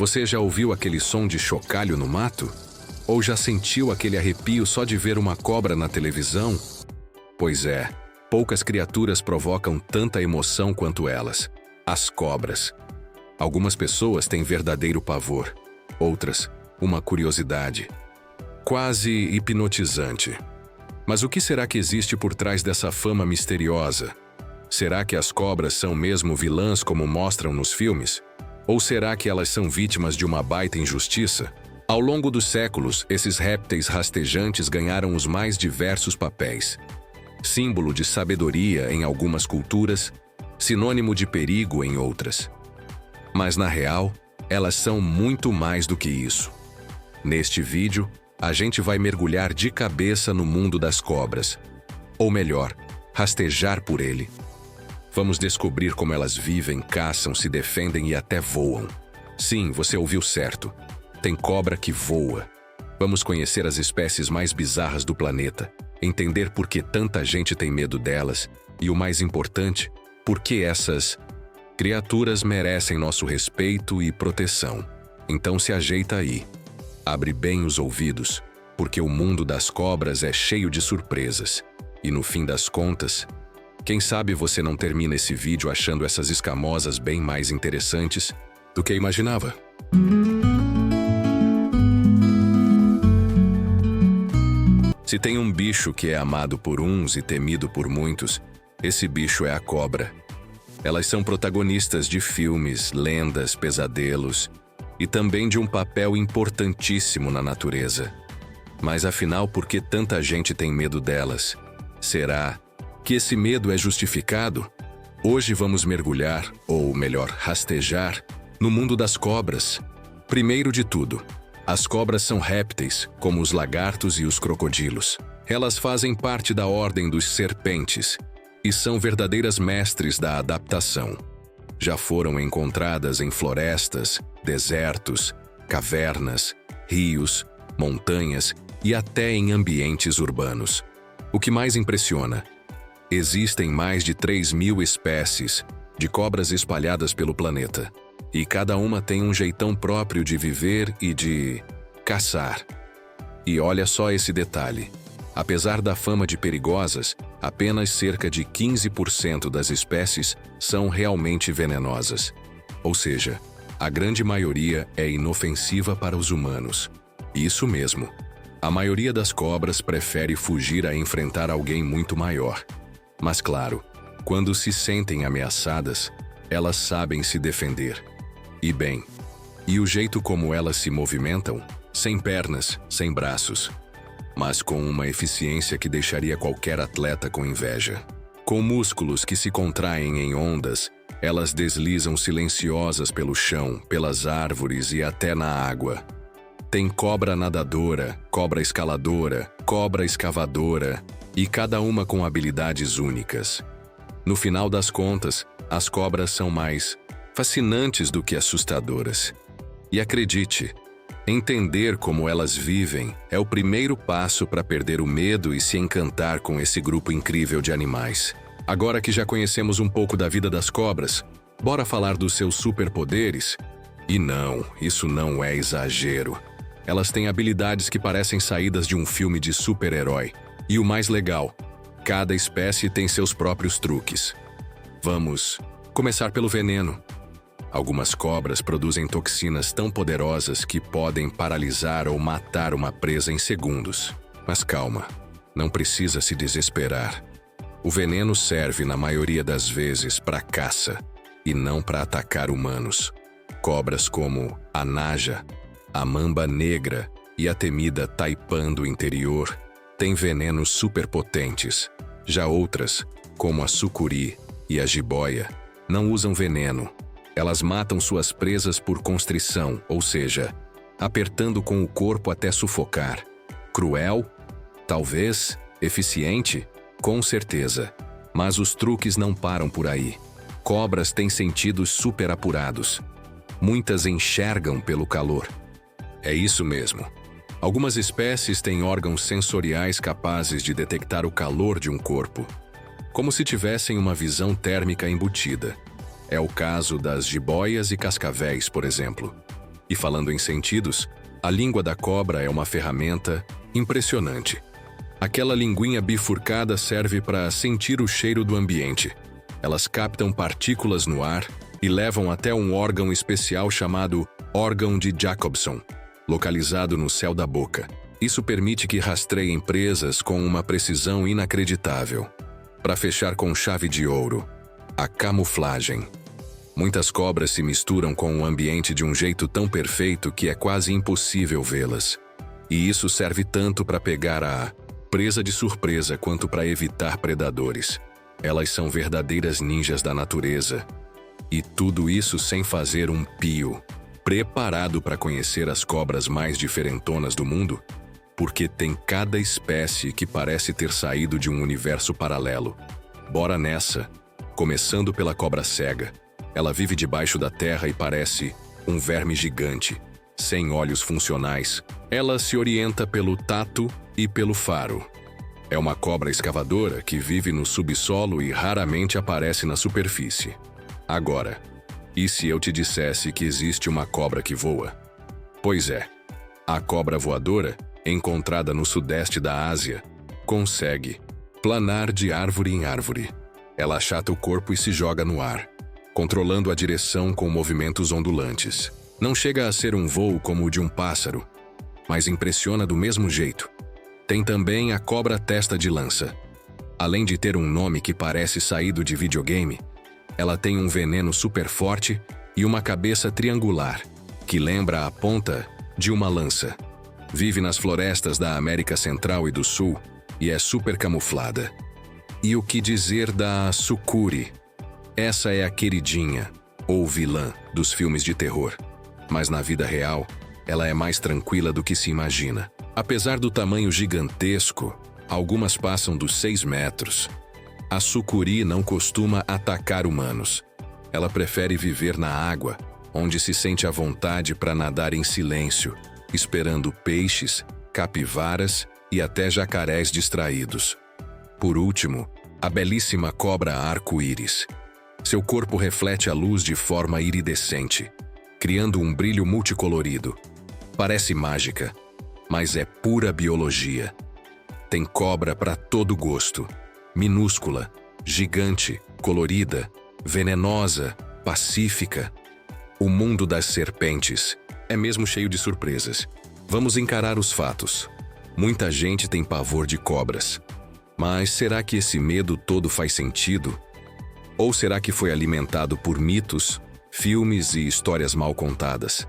Você já ouviu aquele som de chocalho no mato? Ou já sentiu aquele arrepio só de ver uma cobra na televisão? Pois é, poucas criaturas provocam tanta emoção quanto elas. As cobras. Algumas pessoas têm verdadeiro pavor, outras, uma curiosidade. Quase hipnotizante. Mas o que será que existe por trás dessa fama misteriosa? Será que as cobras são mesmo vilãs como mostram nos filmes? Ou será que elas são vítimas de uma baita injustiça? Ao longo dos séculos, esses répteis rastejantes ganharam os mais diversos papéis. Símbolo de sabedoria em algumas culturas, sinônimo de perigo em outras. Mas na real, elas são muito mais do que isso. Neste vídeo, a gente vai mergulhar de cabeça no mundo das cobras. Ou melhor, rastejar por ele. Vamos descobrir como elas vivem, caçam, se defendem e até voam. Sim, você ouviu certo. Tem cobra que voa. Vamos conhecer as espécies mais bizarras do planeta, entender por que tanta gente tem medo delas e, o mais importante, por que essas criaturas merecem nosso respeito e proteção. Então se ajeita aí. Abre bem os ouvidos, porque o mundo das cobras é cheio de surpresas. E no fim das contas, quem sabe você não termina esse vídeo achando essas escamosas bem mais interessantes do que imaginava. Se tem um bicho que é amado por uns e temido por muitos, esse bicho é a cobra. Elas são protagonistas de filmes, lendas, pesadelos e também de um papel importantíssimo na natureza. Mas afinal, por que tanta gente tem medo delas? Será que esse medo é justificado? Hoje vamos mergulhar, ou melhor, rastejar, no mundo das cobras. Primeiro de tudo, as cobras são répteis, como os lagartos e os crocodilos. Elas fazem parte da ordem dos serpentes e são verdadeiras mestres da adaptação. Já foram encontradas em florestas, desertos, cavernas, rios, montanhas e até em ambientes urbanos. O que mais impressiona? Existem mais de 3.000 espécies de cobras espalhadas pelo planeta, e cada uma tem um jeitão próprio de viver e de caçar. E olha só esse detalhe: apesar da fama de perigosas, apenas cerca de 15% das espécies são realmente venenosas. Ou seja, a grande maioria é inofensiva para os humanos. Isso mesmo. A maioria das cobras prefere fugir a enfrentar alguém muito maior. Mas claro, quando se sentem ameaçadas, elas sabem se defender. E bem, e o jeito como elas se movimentam? Sem pernas, sem braços, mas com uma eficiência que deixaria qualquer atleta com inveja. Com músculos que se contraem em ondas, elas deslizam silenciosas pelo chão, pelas árvores e até na água. Tem cobra nadadora, cobra escaladora, cobra escavadora, e cada uma com habilidades únicas. No final das contas, as cobras são mais fascinantes do que assustadoras. E acredite, entender como elas vivem é o primeiro passo para perder o medo e se encantar com esse grupo incrível de animais. Agora que já conhecemos um pouco da vida das cobras, bora falar dos seus superpoderes? E não, isso não é exagero. Elas têm habilidades que parecem saídas de um filme de super-herói. E o mais legal, cada espécie tem seus próprios truques. Vamos começar pelo veneno. Algumas cobras produzem toxinas tão poderosas que podem paralisar ou matar uma presa em segundos. Mas calma, não precisa se desesperar. O veneno serve, na maioria das vezes, para caça e não para atacar humanos. Cobras como a naja, a mamba negra e a temida taipan do interior têm venenos superpotentes. Já outras, como a sucuri e a jiboia, não usam veneno. Elas matam suas presas por constrição, ou seja, apertando com o corpo até sufocar. Cruel? Talvez. Eficiente? Com certeza. Mas os truques não param por aí. Cobras têm sentidos super apurados. Muitas enxergam pelo calor. É isso mesmo. Algumas espécies têm órgãos sensoriais capazes de detectar o calor de um corpo, como se tivessem uma visão térmica embutida. É o caso das jiboias e cascavéis, por exemplo. E falando em sentidos, a língua da cobra é uma ferramenta impressionante. Aquela linguinha bifurcada serve para sentir o cheiro do ambiente. Elas captam partículas no ar e levam até um órgão especial chamado órgão de Jacobson, localizado no céu da boca. Isso permite que rastreiem presas com uma precisão inacreditável. Para fechar com chave de ouro, a camuflagem. Muitas cobras se misturam com o ambiente de um jeito tão perfeito que é quase impossível vê-las. E isso serve tanto para pegar a presa de surpresa quanto para evitar predadores. Elas são verdadeiras ninjas da natureza. E tudo isso sem fazer um pio. Preparado para conhecer as cobras mais diferentonas do mundo? Porque tem cada espécie que parece ter saído de um universo paralelo. Bora nessa, começando pela cobra cega. Ela vive debaixo da terra e parece um verme gigante, sem olhos funcionais. Ela se orienta pelo tato e pelo faro. É uma cobra escavadora que vive no subsolo e raramente aparece na superfície. Agora, e se eu te dissesse que existe uma cobra que voa? Pois é, a cobra voadora, encontrada no sudeste da Ásia, consegue planar de árvore em árvore. Ela achata o corpo e se joga no ar, controlando a direção com movimentos ondulantes. Não chega a ser um voo como o de um pássaro, mas impressiona do mesmo jeito. Tem também a cobra testa de lança. Além de ter um nome que parece saído de videogame, ela tem um veneno super forte e uma cabeça triangular, que lembra a ponta de uma lança. Vive nas florestas da América Central e do Sul e é super camuflada. E o que dizer da sucuri? Essa é a queridinha, ou vilã, dos filmes de terror. Mas na vida real, ela é mais tranquila do que se imagina. Apesar do tamanho gigantesco, algumas passam dos 6 metros. A sucuri não costuma atacar humanos. Ela prefere viver na água, onde se sente à vontade para nadar em silêncio, esperando peixes, capivaras e até jacarés distraídos. Por último, a belíssima cobra arco-íris. Seu corpo reflete a luz de forma iridescente, criando um brilho multicolorido. Parece mágica, mas é pura biologia. Tem cobra para todo gosto. Minúscula, gigante, colorida, venenosa, pacífica. O mundo das serpentes é mesmo cheio de surpresas. Vamos encarar os fatos. Muita gente tem pavor de cobras. Mas será que esse medo todo faz sentido? Ou será que foi alimentado por mitos, filmes e histórias mal contadas?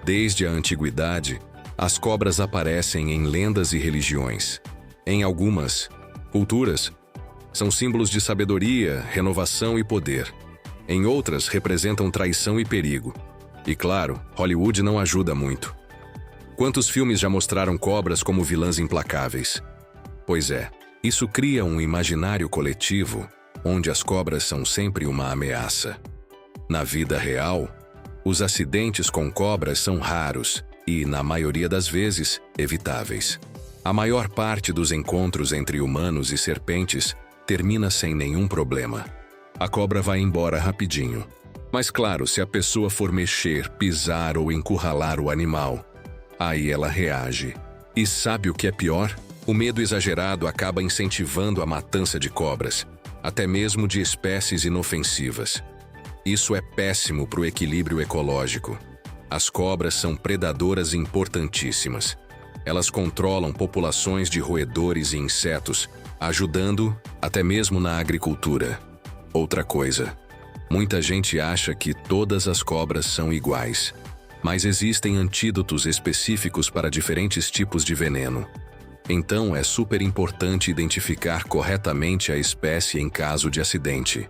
Desde a antiguidade, as cobras aparecem em lendas e religiões. Em algumas culturas, são símbolos de sabedoria, renovação e poder. Em outras, representam traição e perigo. E claro, Hollywood não ajuda muito. Quantos filmes já mostraram cobras como vilãs implacáveis? Pois é, isso cria um imaginário coletivo, onde as cobras são sempre uma ameaça. Na vida real, os acidentes com cobras são raros e, na maioria das vezes, evitáveis. A maior parte dos encontros entre humanos e serpentes termina sem nenhum problema. A cobra vai embora rapidinho. Mas claro, se a pessoa for mexer, pisar ou encurralar o animal, aí ela reage. E sabe o que é pior? O medo exagerado acaba incentivando a matança de cobras, até mesmo de espécies inofensivas. Isso é péssimo para o equilíbrio ecológico. As cobras são predadoras importantíssimas. Elas controlam populações de roedores e insetos, ajudando até mesmo na agricultura. Outra coisa, muita gente acha que todas as cobras são iguais, mas existem antídotos específicos para diferentes tipos de veneno. Então é super importante identificar corretamente a espécie em caso de acidente.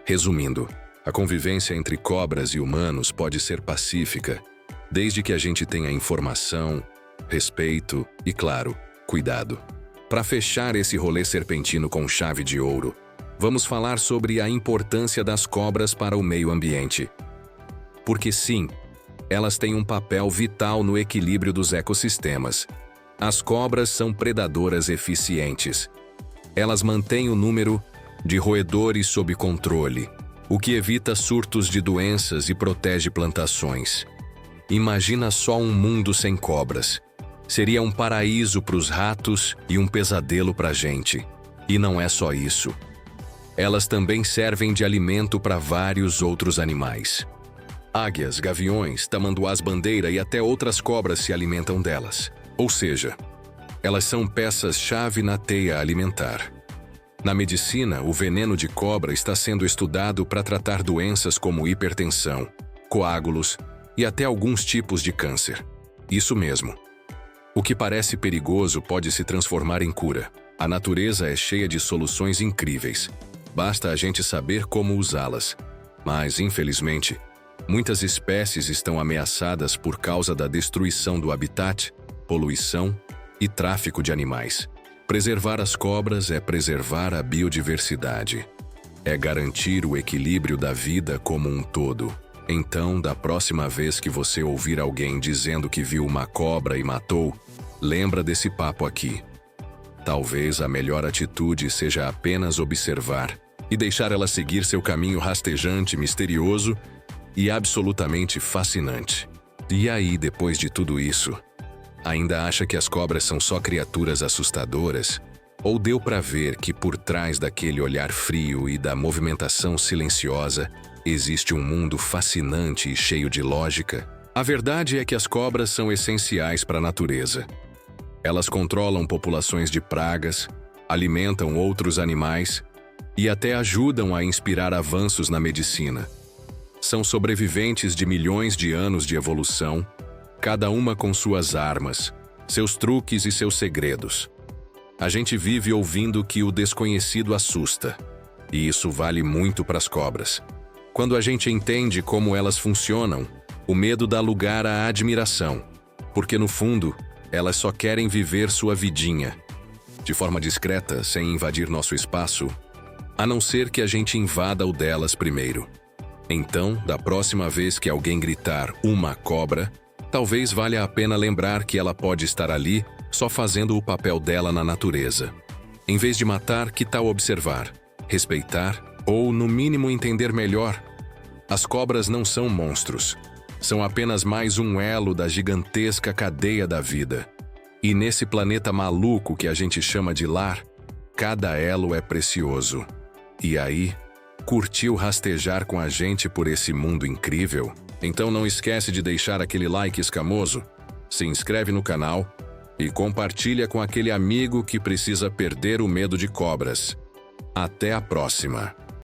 Resumindo, a convivência entre cobras e humanos pode ser pacífica, desde que a gente tenha informação, respeito e, claro, cuidado. Para fechar esse rolê serpentino com chave de ouro, vamos falar sobre a importância das cobras para o meio ambiente. Porque sim, elas têm um papel vital no equilíbrio dos ecossistemas. As cobras são predadoras eficientes. Elas mantêm o número de roedores sob controle, o que evita surtos de doenças e protege plantações. Imagina só um mundo sem cobras. Seria um paraíso para os ratos e um pesadelo para a gente. E não é só isso. Elas também servem de alimento para vários outros animais. Águias, gaviões, tamanduás-bandeira e até outras cobras se alimentam delas. Ou seja, elas são peças-chave na teia alimentar. Na medicina, o veneno de cobra está sendo estudado para tratar doenças como hipertensão, coágulos e até alguns tipos de câncer. Isso mesmo. O que parece perigoso pode se transformar em cura. A natureza é cheia de soluções incríveis. Basta a gente saber como usá-las. Mas, infelizmente, muitas espécies estão ameaçadas por causa da destruição do habitat, poluição e tráfico de animais. Preservar as cobras é preservar a biodiversidade. É garantir o equilíbrio da vida como um todo. Então, da próxima vez que você ouvir alguém dizendo que viu uma cobra e matou, lembra desse papo aqui. Talvez a melhor atitude seja apenas observar e deixar ela seguir seu caminho rastejante, misterioso e absolutamente fascinante. E aí, depois de tudo isso, ainda acha que as cobras são só criaturas assustadoras? Ou deu para ver que por trás daquele olhar frio e da movimentação silenciosa existe um mundo fascinante e cheio de lógica? A verdade é que as cobras são essenciais para a natureza. Elas controlam populações de pragas, alimentam outros animais e até ajudam a inspirar avanços na medicina. São sobreviventes de milhões de anos de evolução, cada uma com suas armas, seus truques e seus segredos. A gente vive ouvindo que o desconhecido assusta, e isso vale muito para as cobras. Quando a gente entende como elas funcionam, o medo dá lugar à admiração, porque no fundo, elas só querem viver sua vidinha, de forma discreta, sem invadir nosso espaço, a não ser que a gente invada o delas primeiro. Então, da próxima vez que alguém gritar "uma cobra", talvez valha a pena lembrar que ela pode estar ali só fazendo o papel dela na natureza. Em vez de matar, que tal observar, respeitar ou, no mínimo, entender melhor? As cobras não são monstros. São apenas mais um elo da gigantesca cadeia da vida. E nesse planeta maluco que a gente chama de lar, cada elo é precioso. E aí, curtiu rastejar com a gente por esse mundo incrível? Então não esquece de deixar aquele like escamoso, se inscreve no canal e compartilha com aquele amigo que precisa perder o medo de cobras. Até a próxima!